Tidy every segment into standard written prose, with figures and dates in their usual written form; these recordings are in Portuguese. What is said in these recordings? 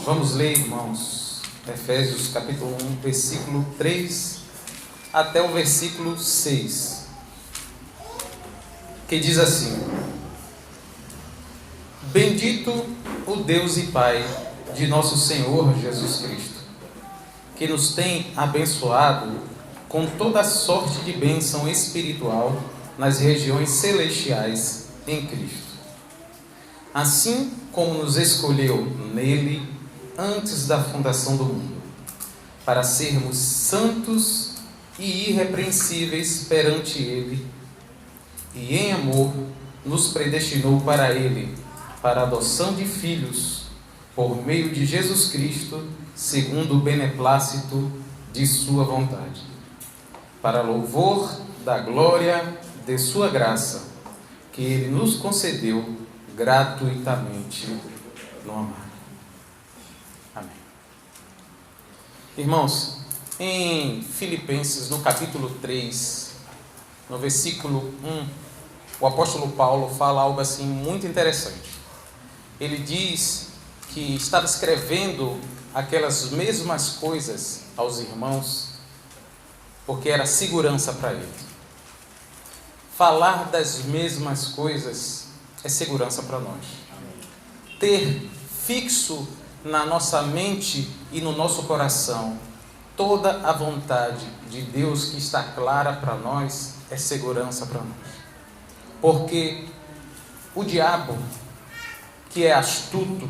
Vamos ler, irmãos, Efésios capítulo 1, versículo 3 até o versículo 6, que diz assim: Bendito o Deus e Pai de nosso Senhor Jesus Cristo, que nos tem abençoado com toda sorte de bênção espiritual nas regiões celestiais em Cristo. Assim como nos escolheu nele antes da fundação do mundo, para sermos santos e irrepreensíveis perante ele, e em amor nos predestinou para ele, para a adoção de filhos, por meio de Jesus Cristo, segundo o beneplácito de sua vontade, para louvor da glória de sua graça, que ele nos concedeu gratuitamente no amado. Amém. Irmãos, em Filipenses, no capítulo 3, no versículo 1, o apóstolo Paulo fala algo assim muito interessante. Ele diz que estava escrevendo aquelas mesmas coisas aos irmãos, porque era segurança para ele. Falar das mesmas coisas é segurança para nós. Ter fixo na nossa mente e no nosso coração toda a vontade de Deus que está clara para nós é segurança para nós. Porque o diabo, que é astuto,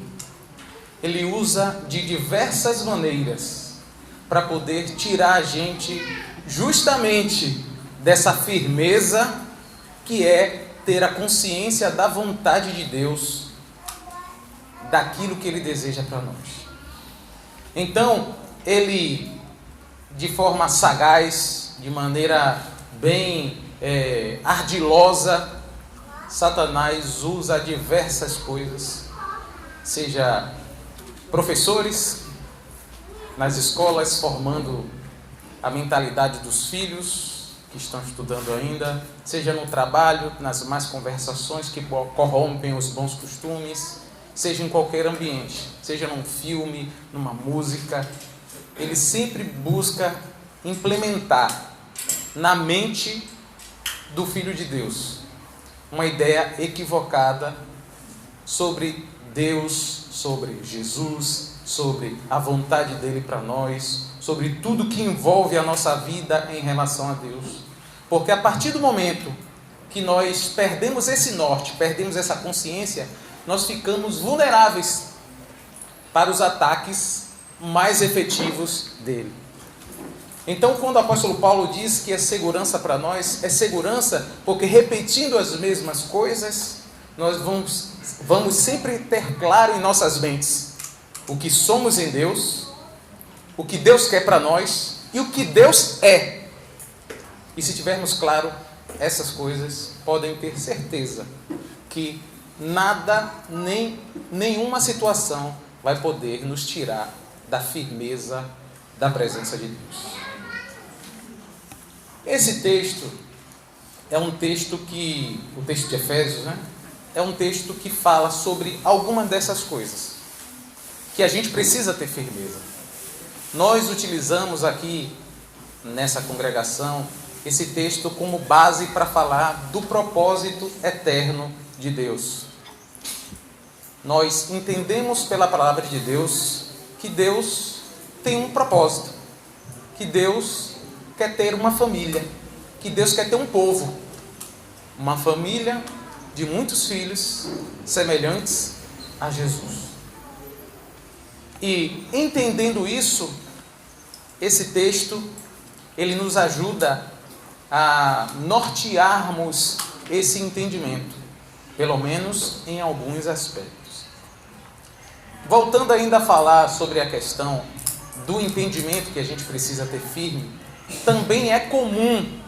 ele usa de diversas maneiras para poder tirar a gente justamente dessa firmeza que é ter a consciência da vontade de Deus, daquilo que ele deseja para nós. Então, ele, de forma sagaz, de maneira bem ardilosa, Satanás usa diversas coisas, seja professores nas escolas formando a mentalidade dos filhos que estão estudando ainda, seja no trabalho, nas más conversações que corrompem os bons costumes, seja em qualquer ambiente, seja num filme, numa música, ele sempre busca implementar na mente do Filho de Deus uma ideia equivocada sobre Deus, sobre Jesus, sobre a vontade dele para nós, sobre tudo que envolve a nossa vida em relação a Deus. Porque a partir do momento que nós perdemos esse norte, perdemos essa consciência, nós ficamos vulneráveis para os ataques mais efetivos dele. Então, quando o apóstolo Paulo diz que é segurança para nós, é segurança porque repetindo as mesmas coisas, nós vamos sempre ter claro em nossas mentes o que somos em Deus, o que Deus quer para nós e o que Deus é. E se tivermos claro essas coisas, podem ter certeza que nada, nenhuma situação vai poder nos tirar da firmeza da presença de Deus. Esse texto é um texto que, o texto de Efésios, é um texto que fala sobre alguma dessas coisas, que a gente precisa ter firmeza. Nós utilizamos aqui, nessa congregação, esse texto como base para falar do propósito eterno de Deus. Nós entendemos pela palavra de Deus que Deus tem um propósito, que Deus quer ter uma família, que Deus quer ter um povo, uma família de muitos filhos semelhantes a Jesus. E entendendo isso, esse texto, ele nos ajuda a nortearmos esse entendimento, pelo menos em alguns aspectos. Voltando ainda a falar sobre a questão do entendimento que a gente precisa ter firme, também é comum,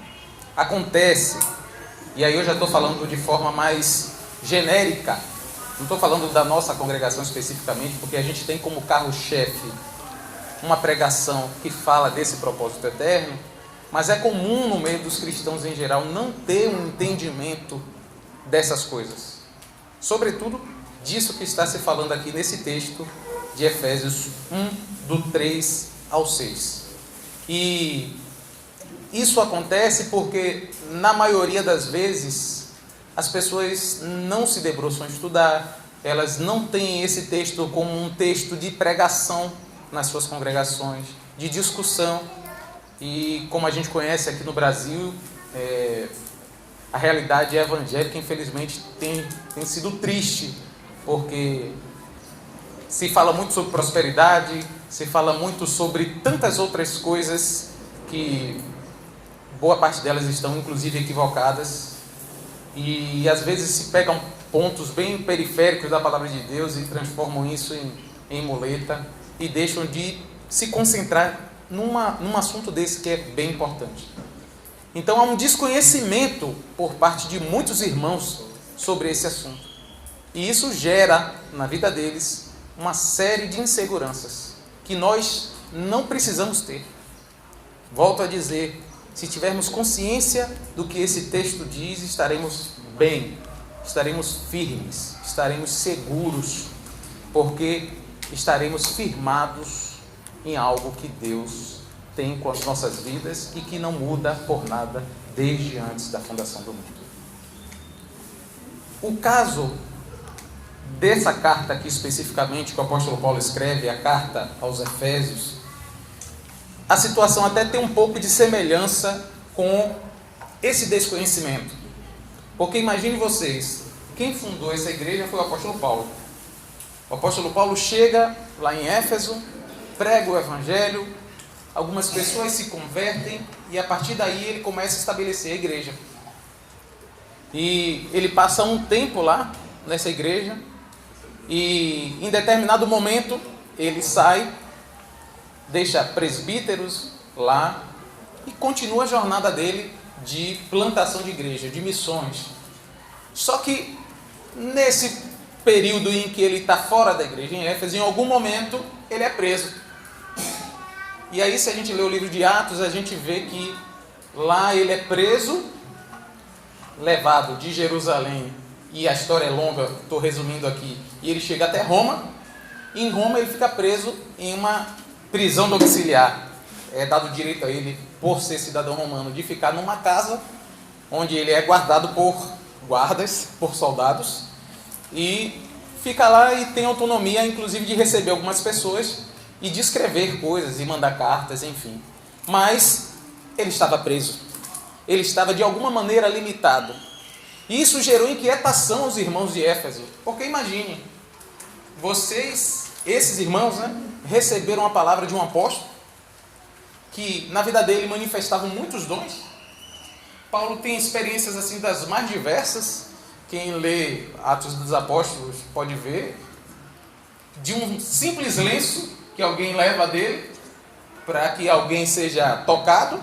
acontece, e aí eu já estou falando de forma mais genérica, não estou falando da nossa congregação especificamente, porque a gente tem como carro-chefe uma pregação que fala desse propósito eterno, mas é comum no meio dos cristãos em geral não ter um entendimento dessas coisas. Sobretudo disso que está se falando aqui nesse texto de Efésios 1, do 3 ao 6. E isso acontece porque, na maioria das vezes, as pessoas não se debruçam a estudar, elas não têm esse texto como um texto de pregação nas suas congregações, de discussão. E como a gente conhece aqui no Brasil, a realidade evangélica, infelizmente, tem sido triste, porque se fala muito sobre prosperidade, se fala muito sobre tantas outras coisas que boa parte delas estão inclusive equivocadas, e às vezes se pegam pontos bem periféricos da palavra de Deus e transformam isso em muleta e deixam de se concentrar num assunto desse que é bem importante. Então há um desconhecimento por parte de muitos irmãos sobre esse assunto, e isso gera na vida deles uma série de inseguranças que nós não precisamos ter. Volto a dizer, se tivermos consciência do que esse texto diz, estaremos bem, estaremos firmes, estaremos seguros, porque estaremos firmados em algo que Deus tem com as nossas vidas e que não muda por nada desde antes da fundação do mundo. O caso dessa carta aqui especificamente, que o apóstolo Paulo escreve, a carta aos Efésios, a situação até tem um pouco de semelhança com esse desconhecimento. Porque imagine vocês, quem fundou essa igreja foi o apóstolo Paulo. O apóstolo Paulo chega lá em Éfeso, prega o evangelho, algumas pessoas se convertem e a partir daí ele começa a estabelecer a igreja. E ele passa um tempo lá nessa igreja e em determinado momento ele sai, deixa presbíteros lá e continua a jornada dele de plantação de igreja, de missões. Só que nesse período em que ele está fora da igreja em Éfeso, em algum momento ele é preso. E aí, se a gente lê o livro de Atos, a gente vê que lá ele é preso, levado de Jerusalém, e a história é longa, estou resumindo aqui, e ele chega até Roma, e em Roma ele fica preso em uma prisão domiciliar. É dado direito a ele, por ser cidadão romano, de ficar numa casa onde ele é guardado por guardas, por soldados, e fica lá e tem autonomia, inclusive, de receber algumas pessoas e de escrever coisas e mandar cartas, enfim. Mas ele estava preso. Ele estava de alguma maneira limitado. E isso gerou inquietação aos irmãos de Éfeso. Porque imagine, vocês, esses irmãos, receberam a palavra de um apóstolo que na vida dele manifestavam muitos dons. Paulo tem experiências assim das mais diversas. Quem lê Atos dos Apóstolos pode ver. De um simples lenço que alguém leva dele para que alguém seja tocado,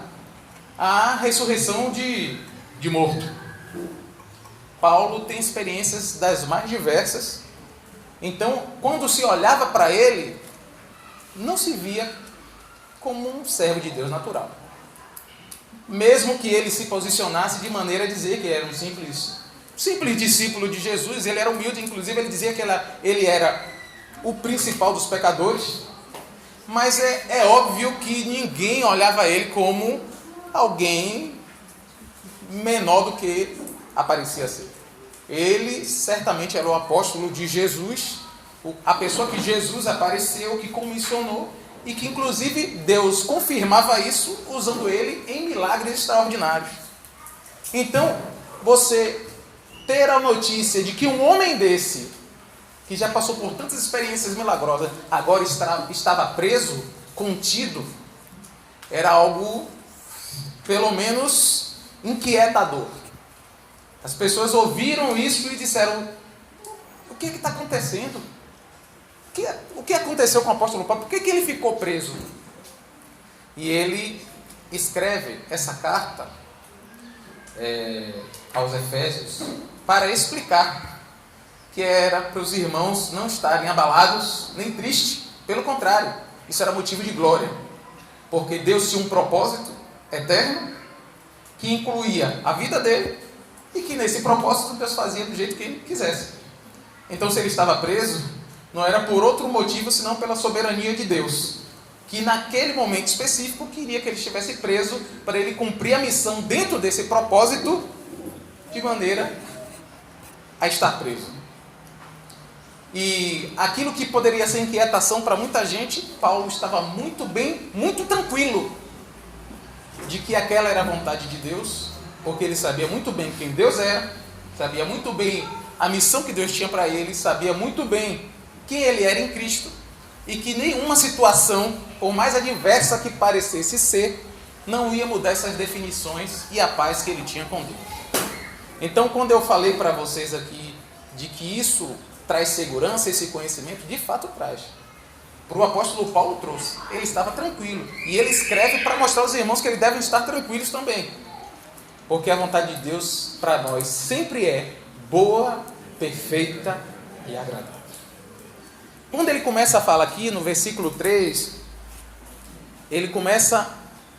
à ressurreição de morto. Paulo tem experiências das mais diversas. Então, quando se olhava para ele, não se via como um servo de Deus natural. Mesmo que ele se posicionasse de maneira a dizer que era um simples discípulo de Jesus, ele era humilde, inclusive ele dizia que ele era o principal dos pecadores, mas é óbvio que ninguém olhava ele como alguém menor do que aparecia ser. Ele certamente era o apóstolo de Jesus, a pessoa que Jesus apareceu, que comissionou, e que inclusive Deus confirmava isso usando ele em milagres extraordinários. Então, você ter a notícia de que um homem desse, que já passou por tantas experiências milagrosas, agora estava preso, contido, era algo, pelo menos, inquietador. As pessoas ouviram isso e disseram: o que está acontecendo? O que aconteceu com o apóstolo Paulo? Por que ele ficou preso? E ele escreve essa carta aos Efésios para explicar que era para os irmãos não estarem abalados nem tristes. Pelo contrário, isso era motivo de glória, porque Deus tinha um propósito eterno que incluía a vida dele e que nesse propósito Deus fazia do jeito que ele quisesse. Então, se ele estava preso, não era por outro motivo, senão pela soberania de Deus, que naquele momento específico queria que ele estivesse preso para ele cumprir a missão dentro desse propósito, de maneira a estar preso. E aquilo que poderia ser inquietação para muita gente, Paulo estava muito bem, muito tranquilo de que aquela era a vontade de Deus, porque ele sabia muito bem quem Deus era, sabia muito bem a missão que Deus tinha para ele, sabia muito bem quem ele era em Cristo, e que nenhuma situação, por mais adversa que parecesse ser, não ia mudar essas definições e a paz que ele tinha com Deus. Então, quando eu falei para vocês aqui de que isso traz segurança, esse conhecimento, de fato traz. Para o apóstolo Paulo trouxe. Ele estava tranquilo. E ele escreve para mostrar aos irmãos que eles devem estar tranquilos também. Porque a vontade de Deus para nós sempre é boa, perfeita e agradável. Quando ele começa a falar aqui no versículo 3, ele começa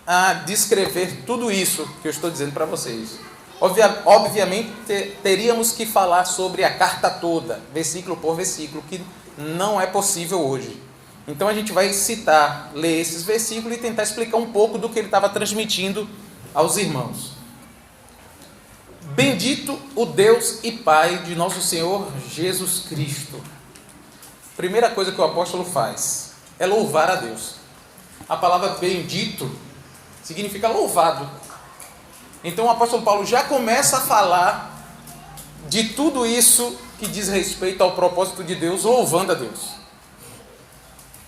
a descrever tudo isso que eu estou dizendo para vocês. Obviamente teríamos que falar sobre a carta toda, versículo por versículo, que não é possível hoje. Então a gente vai citar, ler esses versículos e tentar explicar um pouco do que ele estava transmitindo aos irmãos. Bendito o Deus e Pai de nosso Senhor Jesus Cristo. Primeira coisa que o apóstolo faz é louvar a Deus. A palavra bendito significa louvado. Então o apóstolo Paulo já começa a falar de tudo isso que diz respeito ao propósito de Deus, louvando a Deus.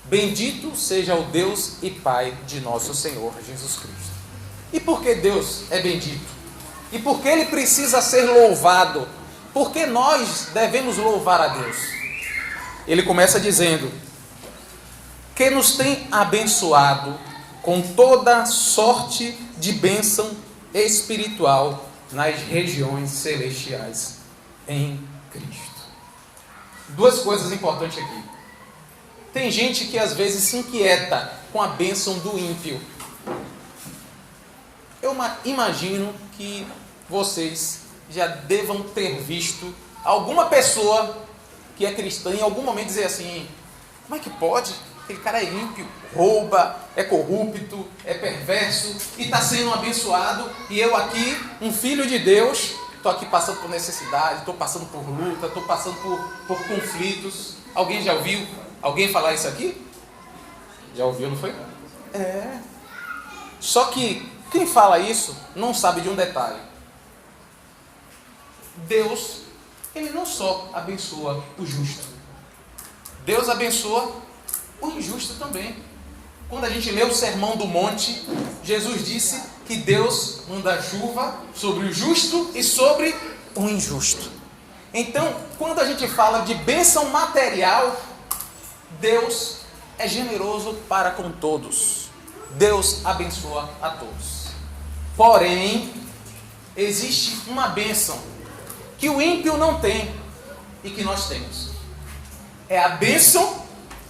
Bendito seja o Deus e Pai de nosso Senhor Jesus Cristo. E por que Deus é bendito? E por que Ele precisa ser louvado? Por que nós devemos louvar a Deus? Ele começa dizendo que nos tem abençoado com toda sorte de bênção espiritual nas regiões celestiais em Cristo. Duas coisas importantes aqui. Tem gente que às vezes se inquieta com a bênção do ímpio. Eu imagino que vocês já devam ter visto alguma pessoa que é cristã em algum momento dizer assim: como é que pode? Aquele cara é ímpio, rouba, é corrupto, é perverso e está sendo abençoado, e eu aqui, um filho de Deus, estou aqui passando por necessidade, estou passando por luta, estou passando por conflitos. Alguém já ouviu alguém falar isso aqui? Já ouviu, não foi? É. Só que quem fala isso não sabe de um detalhe. Deus, Ele não só abençoa o justo. Deus abençoa o injusto também. Quando a gente lê o Sermão do Monte, Jesus disse que Deus manda chuva sobre o justo e sobre o injusto. Então, quando a gente fala de bênção material, Deus é generoso para com todos. Deus abençoa a todos. Porém, existe uma bênção que o ímpio não tem e que nós temos. É a bênção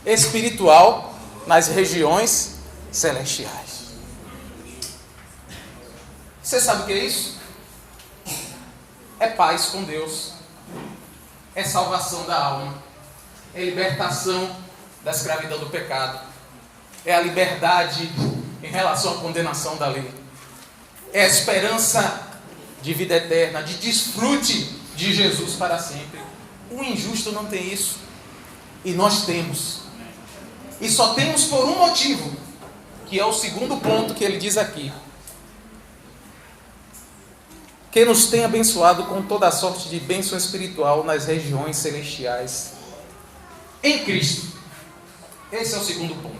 espiritual nas regiões celestiais. Você sabe o que é isso? É paz com Deus, é salvação da alma, é libertação da escravidão do pecado, é a liberdade em relação à condenação da lei, é a esperança de vida eterna, de desfrute de Jesus para sempre. O injusto não tem isso, e nós temos. E só temos por um motivo, que é o segundo ponto que ele diz aqui: que nos tem abençoado com toda a sorte de bênção espiritual nas regiões celestiais em Cristo. Esse é o segundo ponto.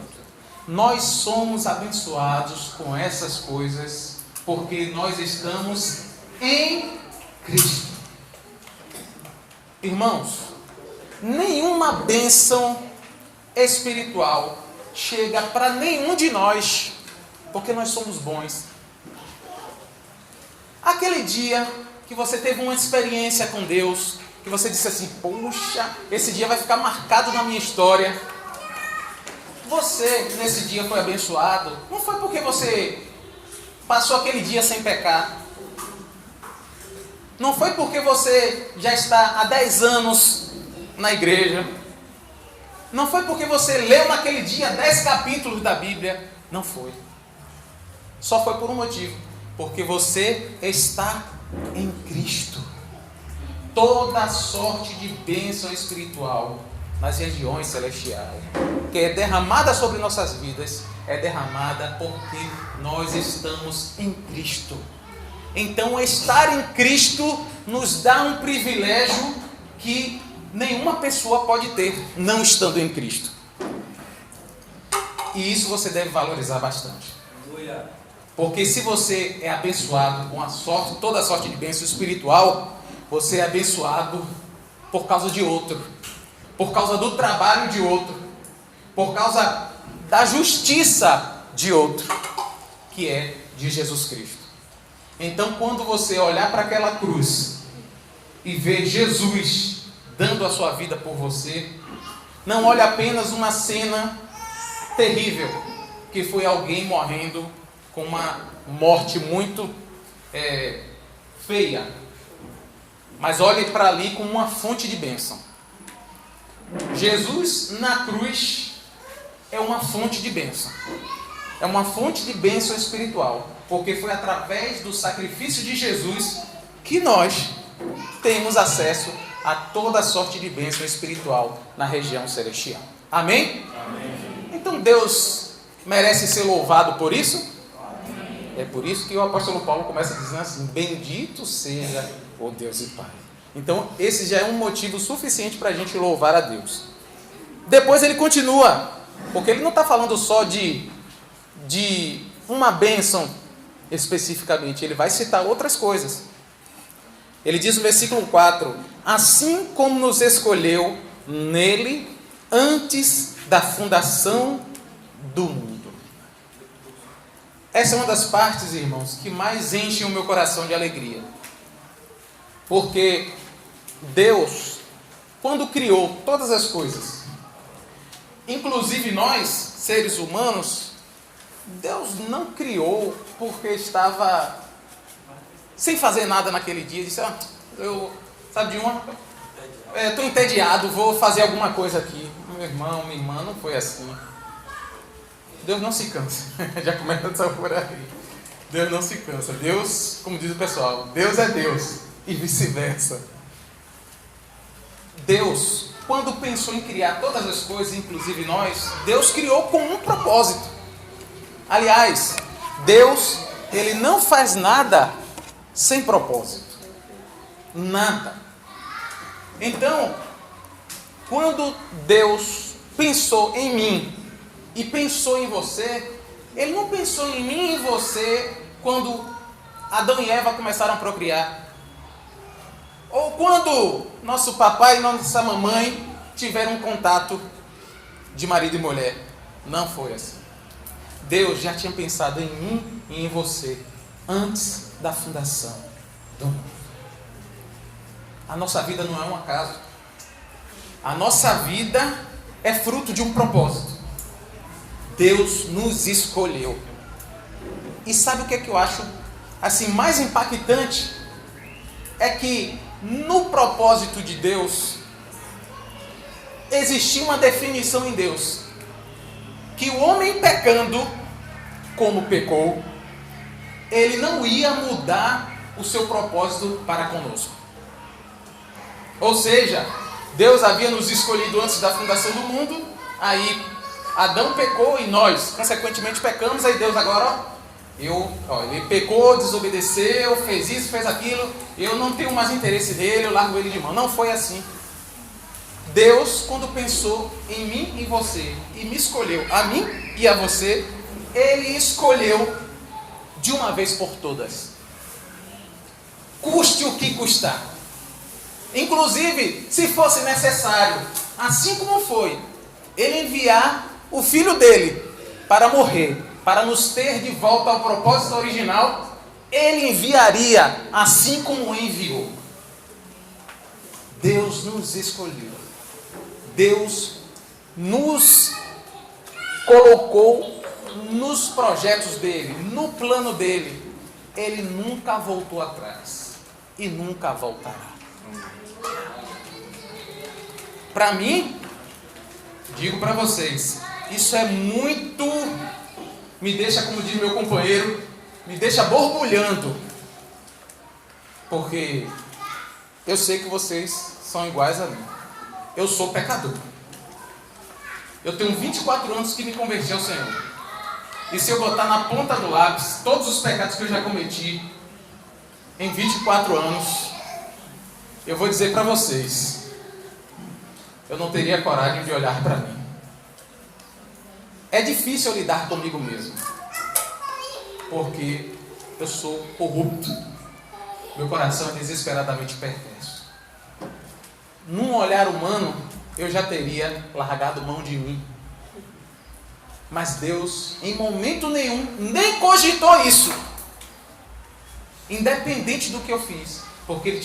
Nós somos abençoados com essas coisas porque nós estamos em Cristo. Irmãos, nenhuma bênção espiritual chega para nenhum de nós porque nós somos bons. Aquele dia que você teve uma experiência com Deus, que você disse assim: poxa, esse dia vai ficar marcado na minha história. Você nesse dia foi abençoado, não foi porque você passou aquele dia sem pecar, não foi porque você já está há 10 anos na igreja, Não foi porque você leu naquele dia 10 capítulos da Bíblia. Não foi. Só foi por um motivo. Porque você está em Cristo. Toda sorte de bênção espiritual nas regiões celestiais, que é derramada sobre nossas vidas, é derramada porque nós estamos em Cristo. Então, estar em Cristo nos dá um privilégio que nenhuma pessoa pode ter não estando em Cristo. E isso você deve valorizar bastante. Porque se você é abençoado com a sorte, toda a sorte de bênção espiritual, você é abençoado por causa de outro, por causa do trabalho de outro, por causa da justiça de outro, que é de Jesus Cristo. Então, quando você olhar para aquela cruz e ver Jesus dando a sua vida por você, não olhe apenas uma cena terrível, que foi alguém morrendo com uma morte muito feia, mas olhe para ali como uma fonte de bênção. Jesus na cruz é uma fonte de bênção. É uma fonte de bênção espiritual, porque foi através do sacrifício de Jesus que nós temos acesso a toda sorte de bênção espiritual na região celestial. Amém? Amém. Então Deus merece ser louvado por isso? Amém. É por isso que o apóstolo Paulo começa dizendo assim: bendito seja o Deus e Pai. Então esse já é um motivo suficiente para a gente louvar a Deus. Depois ele continua, porque ele não está falando só de uma bênção especificamente, ele vai citar outras coisas. Ele diz no versículo 4: assim como nos escolheu nele antes da fundação do mundo. Essa é uma das partes, irmãos, que mais enchem o meu coração de alegria. Porque Deus, quando criou todas as coisas, inclusive nós, seres humanos, Deus não criou porque estava sem fazer nada naquele dia. Disse: sabe de uma? Estou entediado, vou fazer alguma coisa aqui. Meu irmão, minha irmã, não foi assim. Deus não se cansa. Já começa por aí. Deus não se cansa. Deus, como diz o pessoal, Deus é Deus e vice-versa. Deus, quando pensou em criar todas as coisas, inclusive nós, Deus criou com um propósito. Aliás, Deus, Ele não faz nada sem propósito. Nada. Então, quando Deus pensou em mim e pensou em você, Ele não pensou em mim e em você quando Adão e Eva começaram a procriar. Ou quando nosso papai e nossa mamãe tiveram um contato de marido e mulher. Não foi assim. Deus já tinha pensado em mim e em você antes da fundação do mundo. A nossa vida não é um acaso. A nossa vida é fruto de um propósito. Deus nos escolheu. E sabe o que é que eu acho assim mais impactante? É que no propósito de Deus existia uma definição em Deus, que o homem pecando como pecou, ele não ia mudar o seu propósito para conosco. Ou seja, Deus havia nos escolhido antes da fundação do mundo, aí Adão pecou e nós consequentemente pecamos, aí Deus agora ele pecou, desobedeceu, fez isso, fez aquilo, eu não tenho mais interesse nele, eu largo ele de mão. Não foi assim. Deus, quando pensou em mim e você, e me escolheu a mim e a você, Ele escolheu de uma vez por todas. Custe o que custar. Inclusive, se fosse necessário, assim como foi, Ele enviar o Filho dele para morrer, para nos ter de volta ao propósito original, Ele enviaria assim como enviou. Deus nos escolheu. Deus nos colocou nos projetos dele, no plano dele. Ele nunca voltou atrás e nunca voltará. Para mim, Digo para vocês, isso é muito, me deixa, como diz meu companheiro, me deixa borbulhando, porque eu sei que vocês são iguais a mim. Eu sou pecador. Eu tenho 24 anos que me converti ao Senhor. E se eu botar na ponta do lápis todos os pecados que eu já cometi em 24 anos, eu vou dizer para vocês, eu não teria coragem de olhar para mim. É difícil eu lidar comigo mesmo, porque eu sou corrupto. Meu coração é desesperadamente perverso. Num olhar humano, eu já teria largado mão de mim. Mas Deus, em momento nenhum, nem cogitou isso. Independente do que eu fiz, porque Ele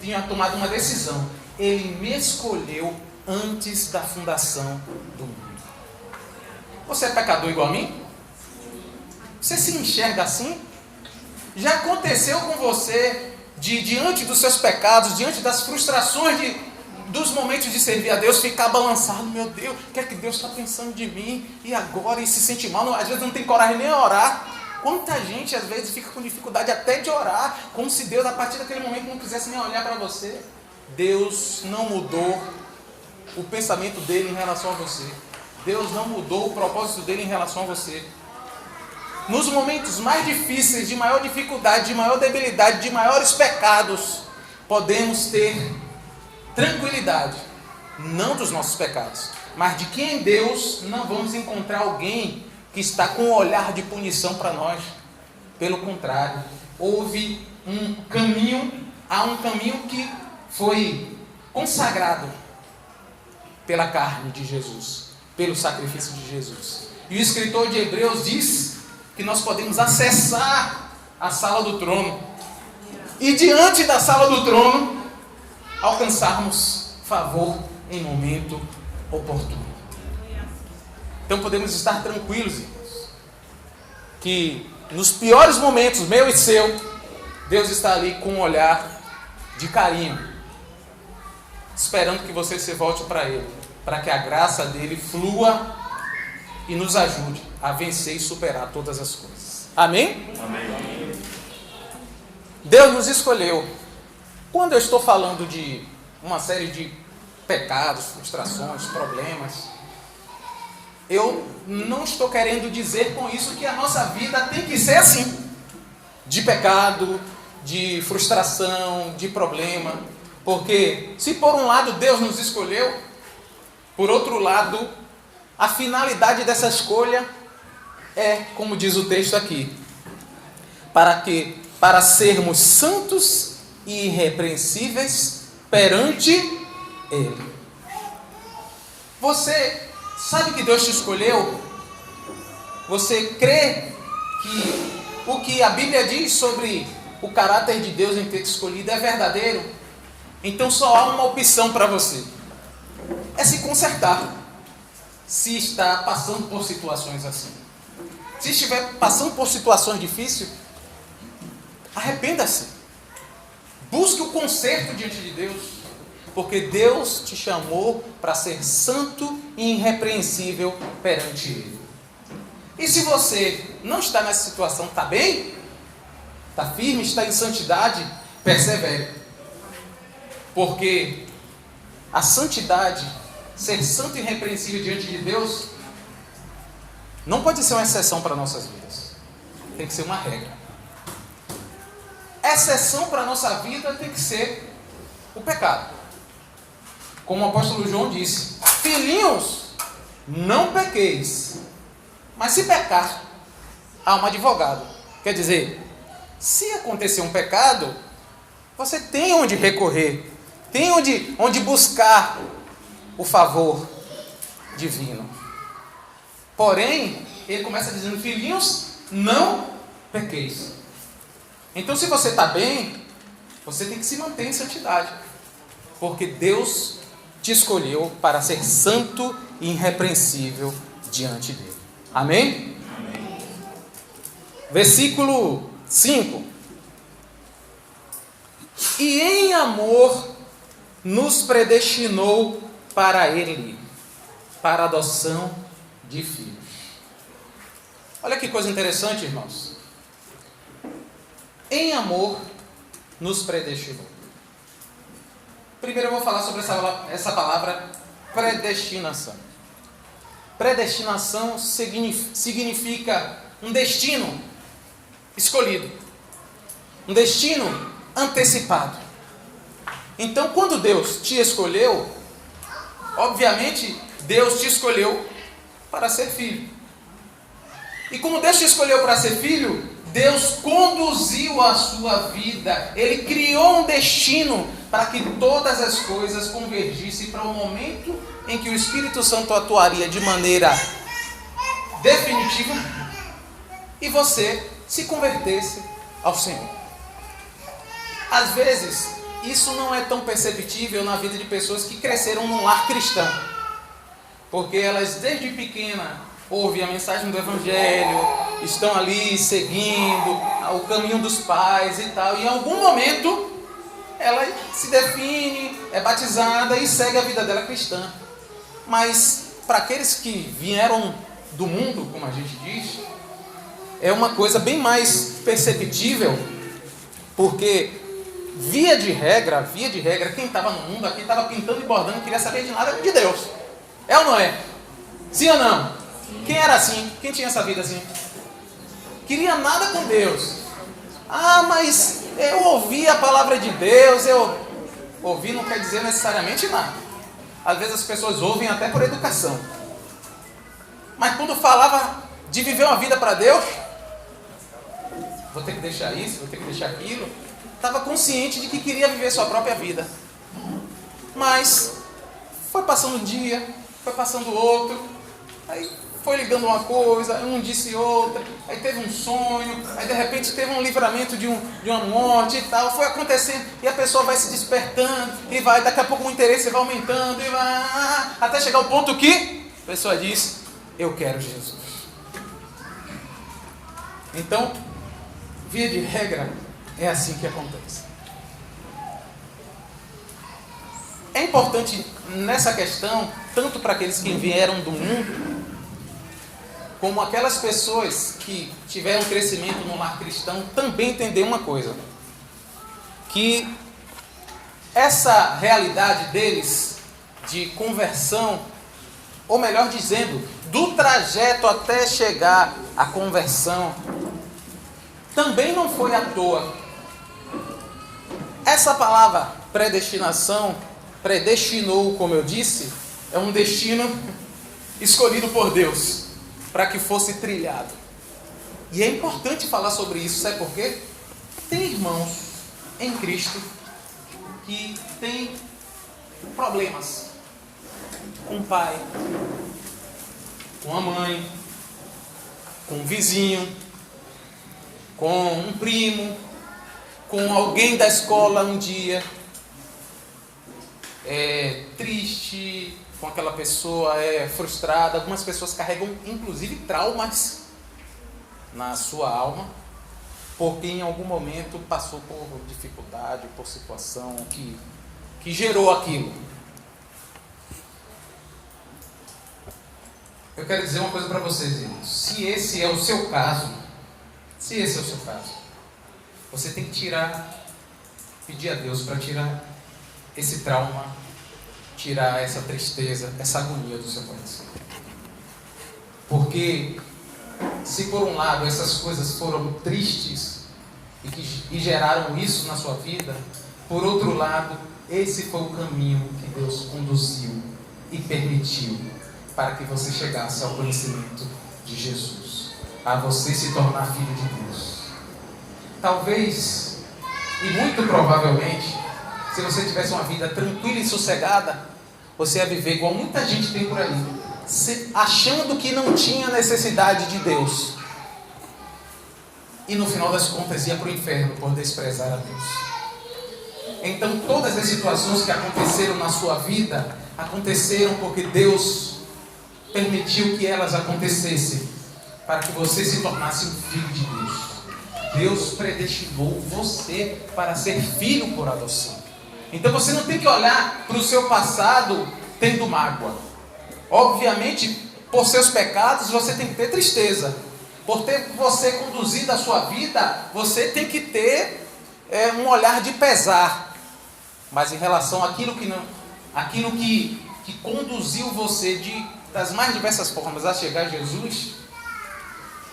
tinha tomado uma decisão. Ele me escolheu antes da fundação do mundo. Você é pecador igual a mim? Você se enxerga assim? Já aconteceu com você, diante dos seus pecados, diante das frustrações dos momentos de servir a Deus, ficar balançado? Meu Deus, o que é que Deus está pensando de mim? E agora? E se sente mal? Às vezes não tem coragem nem a orar. Quanta gente às vezes fica com dificuldade até de orar, como se Deus a partir daquele momento não quisesse nem olhar para você. Deus não mudou o pensamento dele em relação a você. Deus não mudou o propósito dele em relação a você. Nos momentos mais difíceis, de maior dificuldade, de maior debilidade, de maiores pecados, podemos ter tranquilidade, não dos nossos pecados, mas de que em Deus não vamos encontrar alguém que está com um olhar de punição para nós. Pelo contrário, há um caminho que foi consagrado pela carne de Jesus, pelo sacrifício de Jesus. E o escritor de Hebreus diz que nós podemos acessar a sala do trono e diante da sala do trono alcançarmos favor em momento oportuno. Então podemos estar tranquilos, irmãos, que nos piores momentos, meu e seu, Deus está ali com um olhar de carinho, esperando que você se volte para Ele, para que a graça dele flua e nos ajude a vencer e superar todas as coisas. Amém? Amém. Deus nos escolheu. Quando eu estou falando de uma série de pecados, frustrações, problemas, eu não estou querendo dizer com isso que a nossa vida tem que ser assim, de pecado, de frustração, de problema. Porque se por um lado Deus nos escolheu, por outro lado, a finalidade dessa escolha é, como diz o texto aqui, para sermos santos e irrepreensíveis perante Ele. Você sabe que Deus te escolheu? Você crê que o que a Bíblia diz sobre o caráter de Deus em ter te escolhido é verdadeiro? Então só há uma opção para você: é se consertar. Se está passando por situações assim, se estiver passando por situações difíceis, arrependa-se. Busque o conserto diante de Deus, porque Deus te chamou para ser santo e irrepreensível perante Ele. E se você não está nessa situação, está bem? Está firme, está em santidade? Persevere. Porque a santidade, ser santo e irrepreensível diante de Deus, não pode ser uma exceção para nossas vidas. Tem que ser uma regra. Exceção para a nossa vida tem que ser o pecado. Como o apóstolo João disse: filhinhos, não pequeis. Mas se pecar, há um advogado. Quer dizer, se acontecer um pecado, você tem onde recorrer, tem onde buscar o favor divino. Porém, ele começa dizendo: filhinhos, não pequeis. Então, se você está bem, você tem que se manter em santidade, porque Deus te escolheu para ser santo e irrepreensível diante dele. Amém? Amém. Versículo 5. E em amor nos predestinou para Ele, para a adoção de filhos. Olha que coisa interessante, irmãos. Em amor, nos predestinou. Primeiro eu vou falar sobre essa palavra predestinação. Predestinação significa um destino escolhido, um destino antecipado. Então, quando Deus te escolheu, obviamente, Deus te escolheu para ser filho. E como Deus te escolheu para ser filho, Deus conduziu a sua vida. Ele criou um destino para que todas as coisas convergissem para o momento em que o Espírito Santo atuaria de maneira definitiva e você se convertesse ao Senhor. Às vezes, isso não é tão perceptível na vida de pessoas que cresceram num lar cristão, porque elas desde pequena ouvem a mensagem do Evangelho, estão ali seguindo o caminho dos pais e tal, e em algum momento ela se define, é batizada e segue a vida dela cristã. Mas para aqueles que vieram do mundo, como a gente diz, é uma coisa bem mais perceptível, porque via de regra, quem estava no mundo aqui estava pintando e bordando, não queria saber de nada de Deus. É ou não é? Sim ou não? Quem era assim? Quem tinha essa vida assim? Queria nada com Deus. Ah, mas eu ouvi a palavra de Deus. Ouvir não quer dizer necessariamente nada. Às vezes as pessoas ouvem até por educação. Mas quando falava de viver uma vida para Deus, vou ter que deixar isso, vou ter que deixar aquilo, estava consciente de que queria viver sua própria vida. Mas foi passando um dia, foi passando outro, aí foi ligando uma coisa, um disse outra, aí teve um sonho, aí de repente teve um livramento de uma morte e tal, foi acontecendo, e a pessoa vai se despertando, e vai, daqui a pouco o interesse vai aumentando, e vai, até chegar ao ponto que a pessoa diz, eu quero Jesus. Então, via de regra, é assim que acontece. É importante nessa questão, tanto para aqueles que vieram do mundo, como aquelas pessoas que tiveram crescimento no lar cristão, também entender uma coisa. Que essa realidade deles, de conversão, ou melhor dizendo, do trajeto até chegar à conversão, também não foi à toa. Essa palavra predestinação, predestinou, como eu disse, é um destino escolhido por Deus para que fosse trilhado. E é importante falar sobre isso, sabe por quê? Tem irmãos em Cristo que têm problemas com o pai, com a mãe, com o vizinho, com um primo, com alguém da escola um dia, é triste com aquela pessoa, é frustrada. Algumas pessoas carregam inclusive traumas na sua alma, porque em algum momento passou por dificuldade, por situação que gerou aquilo. Eu quero dizer uma coisa para vocês, irmãos. Se esse é o seu caso, você tem que pedir a Deus para tirar esse trauma, tirar essa tristeza, essa agonia do seu coração. Porque se por um lado essas coisas foram tristes e geraram isso na sua vida, por outro lado, esse foi o caminho que Deus conduziu e permitiu para que você chegasse ao conhecimento de Jesus, a você se tornar filho de Deus. Talvez, e muito provavelmente, se você tivesse uma vida tranquila e sossegada, você ia viver igual muita gente tem por aí, achando que não tinha necessidade de Deus, e no final das contas ia para o inferno por desprezar a Deus. Então todas as situações que aconteceram na sua vida, aconteceram porque Deus permitiu que elas acontecessem, para que você se tornasse um filho de Deus. Deus predestinou você para ser filho por adoção. Então você não tem que olhar para o seu passado tendo mágoa. Obviamente, por seus pecados, você tem que ter tristeza. Por ter você conduzido a sua vida, você tem que ter um olhar de pesar. Mas em relação àquilo que conduziu você das mais diversas formas a chegar a Jesus,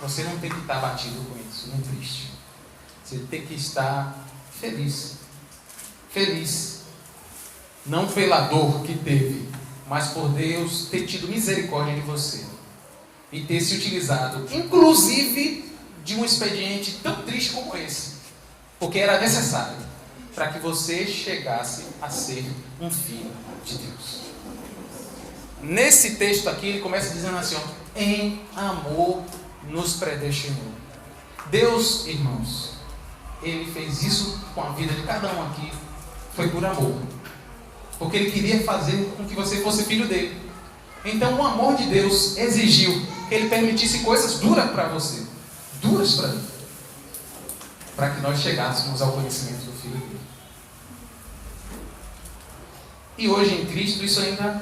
você não tem que estar batido com isso, nem triste. Você tem que estar feliz. Feliz. Não pela dor que teve, mas por Deus ter tido misericórdia de você. E ter se utilizado, inclusive, de um expediente tão triste como esse. Porque era necessário para que você chegasse a ser um filho de Deus. Nesse texto aqui, ele começa dizendo assim, ó, em amor nos predestinou. Deus, irmãos, Ele fez isso com a vida de cada um aqui, foi por amor. Porque Ele queria fazer com que você fosse filho dele. Então o amor de Deus exigiu que Ele permitisse coisas duras para você, duras para mim, para que nós chegássemos ao conhecimento do Filho dele. E hoje em Cristo isso ainda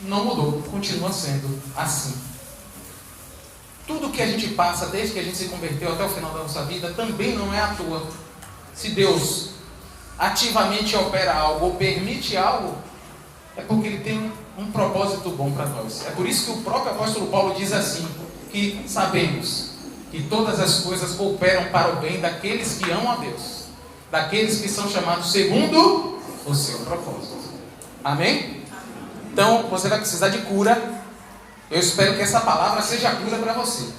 não mudou, continua sendo assim. Tudo que a gente passa desde que a gente se converteu até o final da nossa vida também não é à toa. Se Deus ativamente opera algo ou permite algo, é porque Ele tem um propósito bom para nós. É por isso que o próprio apóstolo Paulo diz assim, que sabemos que todas as coisas cooperam para o bem daqueles que amam a Deus, daqueles que são chamados segundo o seu propósito. Amém? Então, você vai precisar de cura. Eu espero que essa palavra seja a cura para você.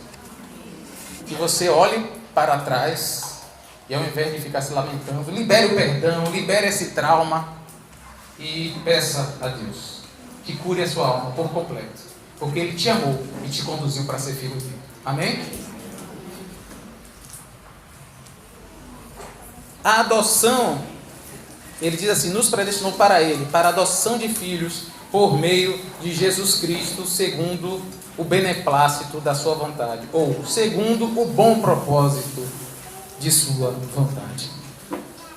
Que você olhe para trás e, ao invés de ficar se lamentando, libere o perdão, libere esse trauma e peça a Deus que cure a sua alma por completo, porque Ele te amou e te conduziu para ser filho dele. Amém? A adoção, ele diz assim, nos predestinou para Ele, para a adoção de filhos por meio de Jesus Cristo, segundo o beneplácito da sua vontade, ou segundo o bom propósito de sua vontade.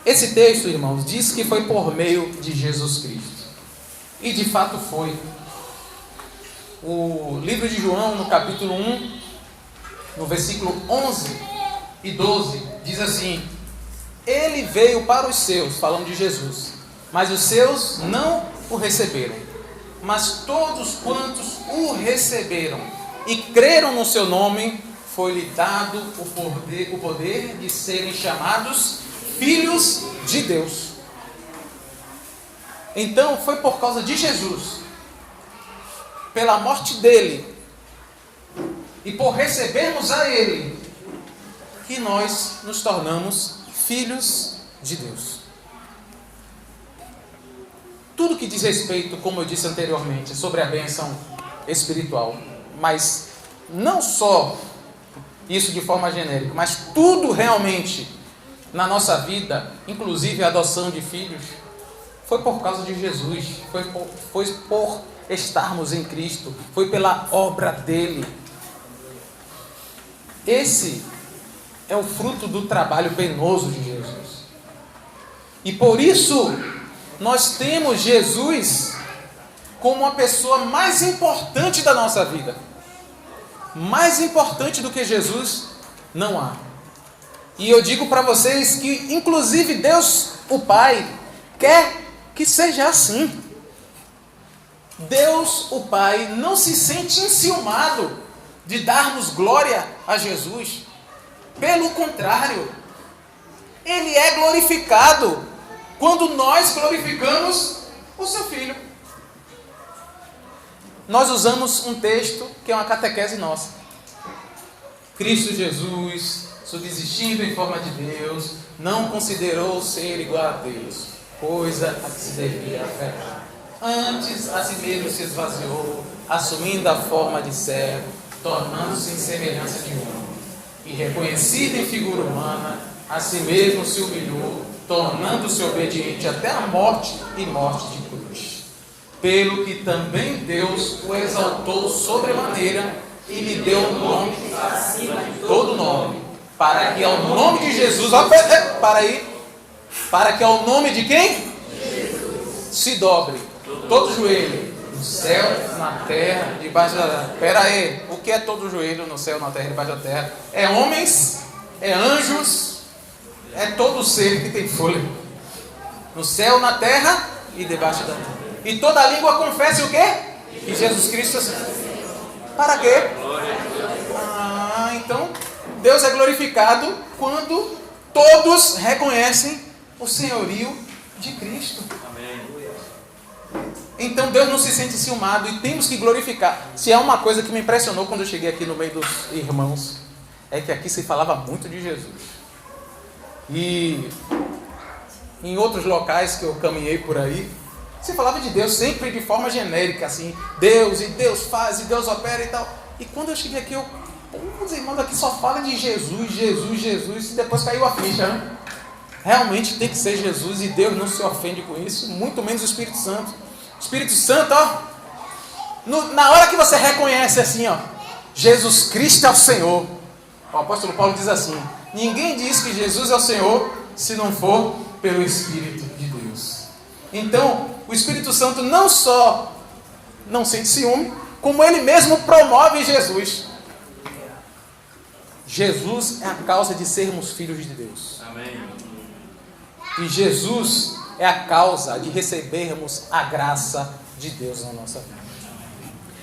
Esse texto, irmãos, diz que foi por meio de Jesus Cristo. E de fato foi. O livro de João, no capítulo 1, no versículo 11 e 12, diz assim: Ele veio para os seus, falando de Jesus, mas os seus não o receberam. Mas todos quantos o receberam e creram no seu nome, foi-lhe dado o poder de serem chamados filhos de Deus. Então foi por causa de Jesus, pela morte dele e por recebermos a Ele, que nós nos tornamos filhos de Deus. Tudo que diz respeito, como eu disse anteriormente, sobre a bênção espiritual, mas não só isso de forma genérica, mas tudo realmente na nossa vida, inclusive a adoção de filhos, foi por causa de Jesus, foi por estarmos em Cristo, foi pela obra dele. Esse é o fruto do trabalho penoso de Jesus. E por isso nós temos Jesus como a pessoa mais importante da nossa vida. Mais importante do que Jesus não há. E eu digo para vocês que inclusive Deus, o Pai, quer que seja assim. Deus, o Pai, não se sente enciumado de darmos glória a Jesus. Pelo contrário, Ele é glorificado quando nós glorificamos o seu Filho. Nós usamos um texto que é uma catequese nossa. Cristo Jesus, subsistindo em forma de Deus, não considerou ser igual a Deus, coisa a que se devia aferrar. Antes, a si mesmo se esvaziou, assumindo a forma de servo, tornando-se em semelhança de homem. E reconhecido em figura humana, a si mesmo se humilhou, tornando-se obediente até a morte e morte de cruz. Pelo que também Deus o exaltou sobremaneira e lhe deu um nome acima de todo nome, para que ao nome de Jesus, para que ao nome de quem? Jesus. Se dobre todo joelho, no céu, na terra, debaixo da terra. Pera aí, o que é todo joelho no céu, na terra e debaixo da terra? É homens, é anjos, é todo ser que tem fôlego. No céu, na terra e debaixo da terra. E toda língua confesse o quê? Que Jesus Cristo é... Para quê? Então, Deus é glorificado quando todos reconhecem o senhorio de Cristo. Então Deus não se sente ciumado e temos que glorificar. Se há uma coisa que me impressionou quando eu cheguei aqui no meio dos irmãos, é que aqui se falava muito de Jesus. E em outros locais que eu caminhei por aí, se falava de Deus sempre de forma genérica, assim, Deus, e Deus faz, e Deus opera e tal. E quando eu cheguei aqui, os irmãos aqui só falam de Jesus, Jesus, Jesus, e depois caiu a ficha, né? Realmente tem que ser Jesus e Deus não se ofende com isso, muito menos o Espírito Santo. O Espírito Santo, ó, na hora que você reconhece assim, ó, Jesus Cristo é o Senhor. O apóstolo Paulo diz assim: ninguém diz que Jesus é o Senhor se não for pelo Espírito de Deus. Então, o Espírito Santo não só não sente ciúme, como ele mesmo promove Jesus. Jesus é a causa de sermos filhos de Deus. Amém. E Jesus é a causa de recebermos a graça de Deus na nossa vida.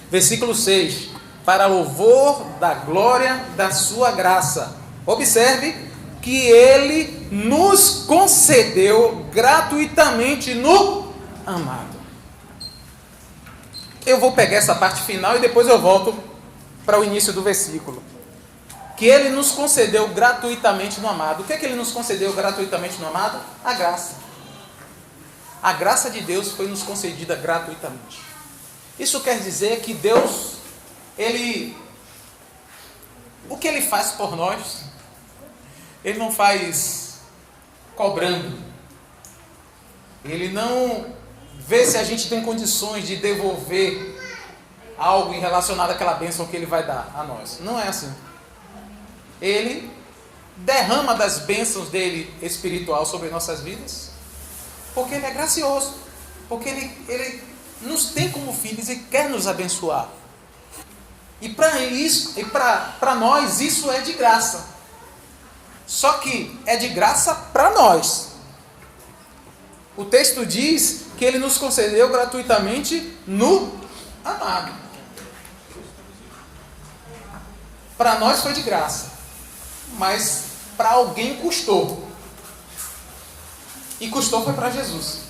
Versículo 6. Para louvor da glória da sua graça. Observe que ele nos concedeu gratuitamente no amado. Eu vou pegar essa parte final e depois eu volto para o início do versículo. Que ele nos concedeu gratuitamente no amado. O que é que ele nos concedeu gratuitamente no amado? A graça. A graça de Deus foi nos concedida gratuitamente. Isso quer dizer que Deus, o que ele faz por nós, ele não faz cobrando. Ele não vê se a gente tem condições de devolver algo em relacionado àquela bênção que ele vai dar a nós. Não é assim. Ele derrama das bênçãos dele espiritual sobre nossas vidas, porque ele é gracioso, porque ele nos tem como filhos e quer nos abençoar. E para isso, e para nós isso é de graça. Só que é de graça para nós. O texto diz que ele nos concedeu gratuitamente no amado. Para nós foi de graça, mas para alguém custou. E custou foi para Jesus.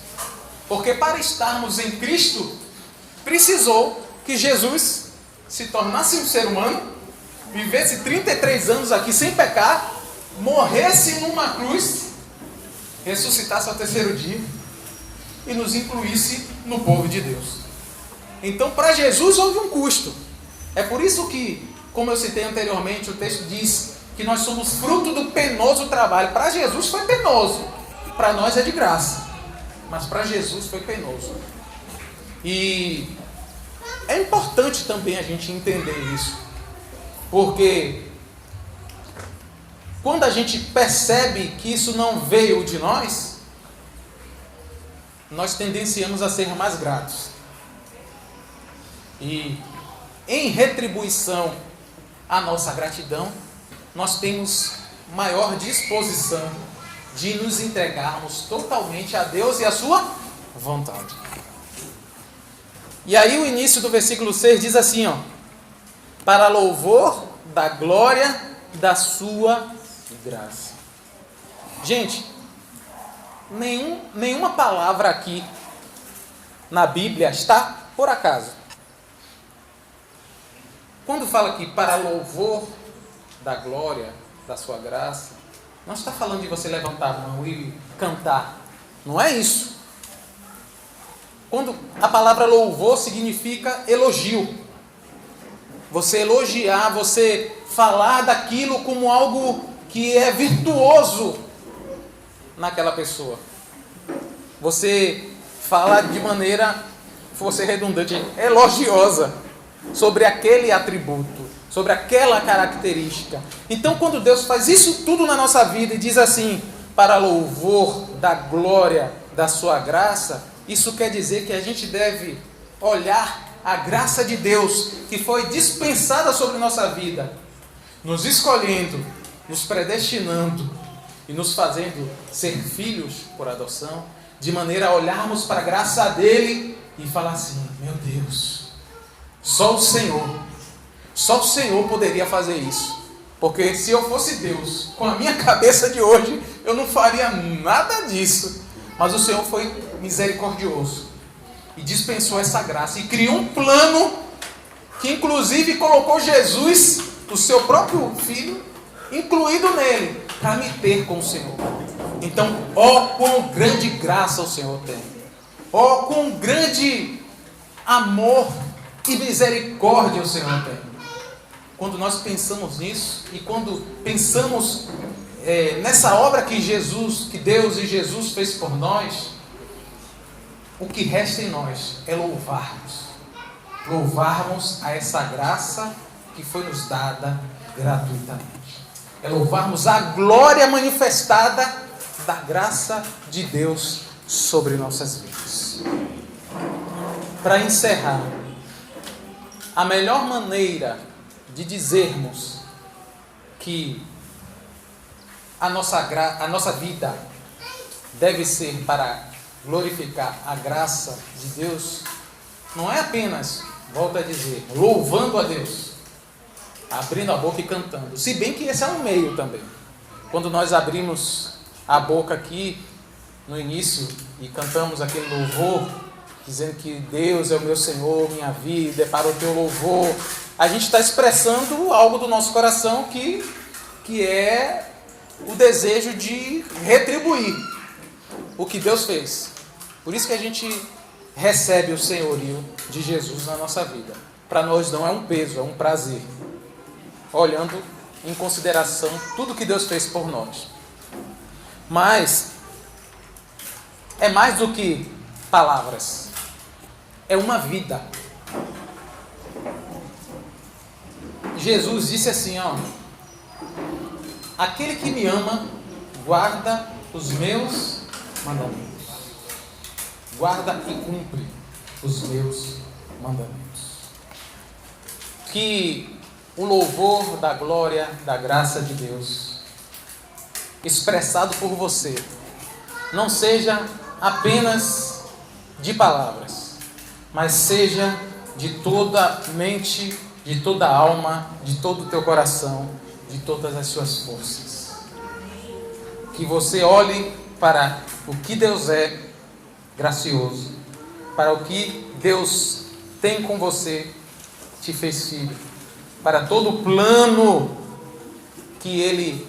Porque para estarmos em Cristo, precisou que Jesus se tornasse um ser humano, vivesse 33 anos aqui sem pecar, morresse numa cruz, ressuscitasse ao terceiro dia e nos incluísse no povo de Deus. Então, para Jesus houve um custo. É por isso que, como eu citei anteriormente, o texto diz que nós somos fruto do penoso trabalho. Para Jesus foi penoso, para nós é de graça, mas para Jesus foi penoso. E é importante também a gente entender isso, porque quando a gente percebe que isso não veio de nós, nós tendenciamos a ser mais gratos. E em retribuição à nossa gratidão, nós temos maior disposição de nos entregarmos totalmente a Deus e a sua vontade. E aí o início do versículo 6 diz assim, ó: para louvor da glória da sua graça. Gente, nenhuma palavra aqui na Bíblia está por acaso. Quando fala aqui para louvor da glória da sua graça, não está falando de você levantar a mão e cantar. Não é isso. Quando a palavra louvor significa elogio. Você elogiar, você falar daquilo como algo que é virtuoso naquela pessoa. Você fala de maneira, vou ser redundante, elogiosa sobre aquele atributo, sobre aquela característica. Então, quando Deus faz isso tudo na nossa vida e diz assim, para louvor da glória da sua graça, isso quer dizer que a gente deve olhar a graça de Deus que foi dispensada sobre nossa vida, nos escolhendo, nos predestinando e nos fazendo ser filhos por adoção, de maneira a olharmos para a graça dele e falar assim: meu Deus, só o Senhor poderia fazer isso. Porque se eu fosse Deus, com a minha cabeça de hoje, eu não faria nada disso. Mas o Senhor foi misericordioso e dispensou essa graça e criou um plano que inclusive colocou Jesus, o seu próprio filho, incluído nele, para me ter com o Senhor. Então, quão grande graça o Senhor tem. Quão grande amor e misericórdia o Senhor tem. Quando nós pensamos nisso e quando pensamos nessa obra que Deus e Jesus fez por nós, o que resta em nós é louvarmos a essa graça que foi nos dada gratuitamente. É louvarmos a glória manifestada da graça de Deus sobre nossas vidas. Para encerrar, a melhor maneira de dizermos que a nossa vida deve ser para glorificar a graça de Deus, não é apenas, volto a dizer, louvando a Deus, abrindo a boca e cantando. Se bem que esse é um meio também. Quando nós abrimos a boca aqui no início e cantamos aquele louvor, dizendo que Deus é o meu Senhor, minha vida é para o teu louvor, a gente está expressando algo do nosso coração que é o desejo de retribuir o que Deus fez. Por isso que a gente recebe o senhorio de Jesus na nossa vida. Para nós não é um peso, é um prazer. Olhando em consideração tudo que Deus fez por nós. Mas é mais do que palavras. É uma vida. Jesus disse assim, aquele que me ama, guarda os meus mandamentos. Guarda e cumpre os meus mandamentos. Que o louvor da glória, da graça de Deus, expressado por você, não seja apenas de palavras, mas seja de toda a mente, de toda a alma, de todo o teu coração, de todas as suas forças. Que você olhe para o que Deus é gracioso, para o que Deus tem com você, te fez filho, para todo o plano que Ele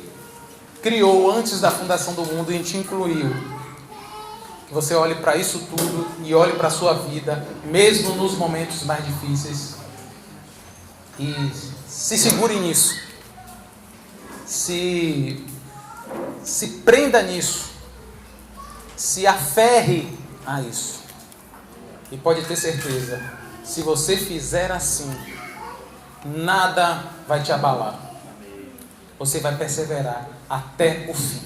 criou antes da fundação do mundo e te incluiu. Que você olhe para isso tudo e olhe para a sua vida, mesmo nos momentos mais difíceis, e se segure nisso, se prenda nisso, se aferre a isso. E pode ter certeza, se você fizer assim, nada vai te abalar. Você vai perseverar até o fim,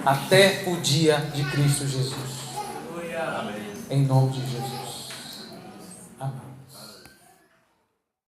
até o dia de Cristo Jesus. Em nome de Jesus.